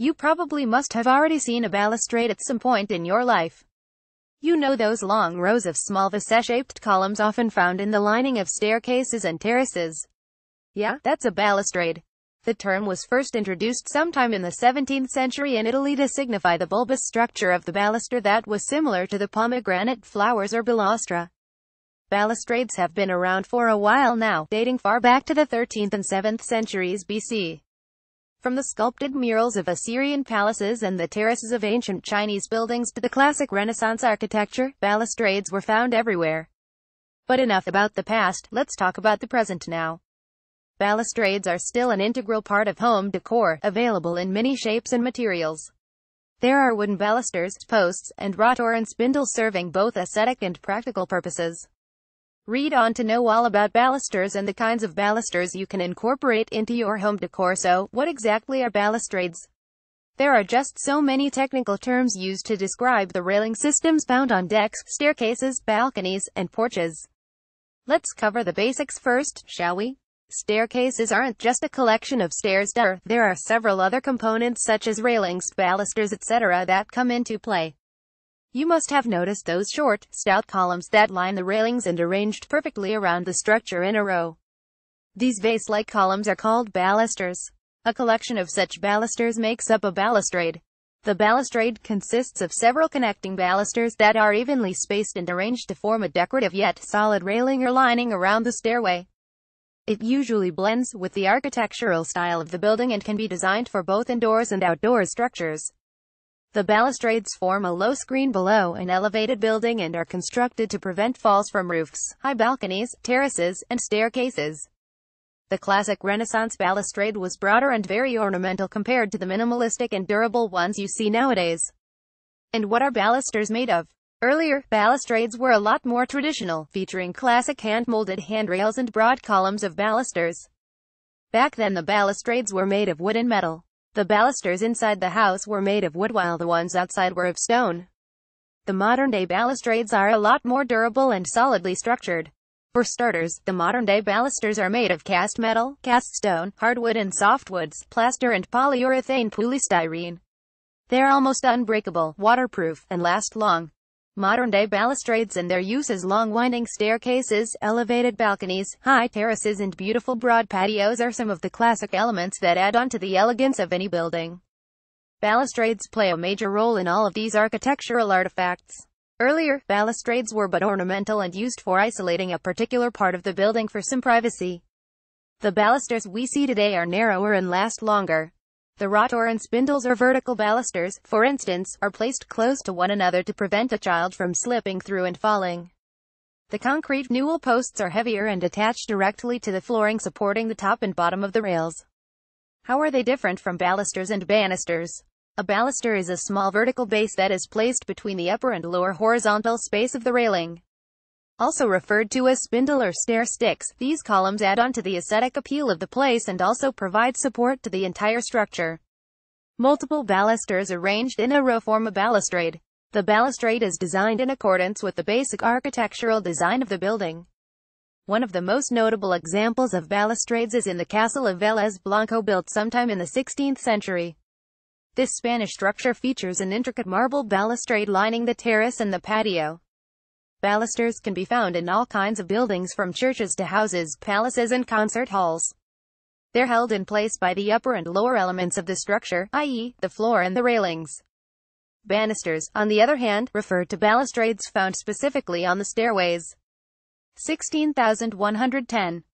You probably must have already seen a balustrade at some point in your life. You know those long rows of small vase-shaped columns often found in the lining of staircases and terraces. Yeah, that's a balustrade. The term was first introduced sometime in the 17th century in Italy to signify the bulbous structure of the baluster that was similar to the pomegranate flowers or balustra. Balustrades have been around for a while now, dating far back to the 13th and 7th centuries BC. From the sculpted murals of Assyrian palaces and the terraces of ancient Chinese buildings to the classic Renaissance architecture, balustrades were found everywhere. But enough about the past, let's talk about the present now. Balustrades are still an integral part of home decor, available in many shapes and materials. There are wooden balusters, posts, and wrought iron spindles serving both aesthetic and practical purposes. Read on to know all about balusters and the kinds of balusters you can incorporate into your home decor. So, what exactly are balustrades? There are just so many technical terms used to describe the railing systems found on decks, staircases, balconies, and porches. Let's cover the basics first, shall we? Staircases aren't just a collection of stairs. There are several other components such as railings, balusters, etc. that come into play. You must have noticed those short, stout columns that line the railings and arranged perfectly around the structure in a row. These vase-like columns are called balusters. A collection of such balusters makes up a balustrade. The balustrade consists of several connecting balusters that are evenly spaced and arranged to form a decorative yet solid railing or lining around the stairway. It usually blends with the architectural style of the building and can be designed for both indoors and outdoors structures. The balustrades form a low screen below an elevated building and are constructed to prevent falls from roofs, high balconies, terraces, and staircases. The classic Renaissance balustrade was broader and very ornamental compared to the minimalistic and durable ones you see nowadays. And what are balusters made of? Earlier, balustrades were a lot more traditional, featuring classic hand-molded handrails and broad columns of balusters. Back then the balustrades were made of wood and metal. The balusters inside the house were made of wood while the ones outside were of stone. The modern-day balustrades are a lot more durable and solidly structured. For starters, the modern-day balusters are made of cast metal, cast stone, hardwood and softwoods, plaster and polyurethane polystyrene. They're almost unbreakable, waterproof, and last long. Modern-day balustrades and their use as long winding staircases, elevated balconies, high terraces and beautiful broad patios are some of the classic elements that add on to the elegance of any building. Balustrades play a major role in all of these architectural artifacts. Earlier, balustrades were but ornamental and used for isolating a particular part of the building for some privacy. The balusters we see today are narrower and last longer. The wrought iron spindles or vertical balusters, for instance, are placed close to one another to prevent a child from slipping through and falling. The concrete newel posts are heavier and attached directly to the flooring supporting the top and bottom of the rails. How are they different from balusters and banisters? A baluster is a small vertical base that is placed between the upper and lower horizontal space of the railing. Also referred to as spindle or stair sticks, these columns add on to the aesthetic appeal of the place and also provide support to the entire structure. Multiple balusters arranged in a row form a balustrade. The balustrade is designed in accordance with the basic architectural design of the building. One of the most notable examples of balustrades is in the castle of Vélez Blanco, built sometime in the 16th century. This Spanish structure features an intricate marble balustrade lining the terrace and the patio. Balusters can be found in all kinds of buildings from churches to houses, palaces and concert halls. They're held in place by the upper and lower elements of the structure, i.e., the floor and the railings. Banisters, on the other hand, refer to balustrades found specifically on the stairways. 16,110.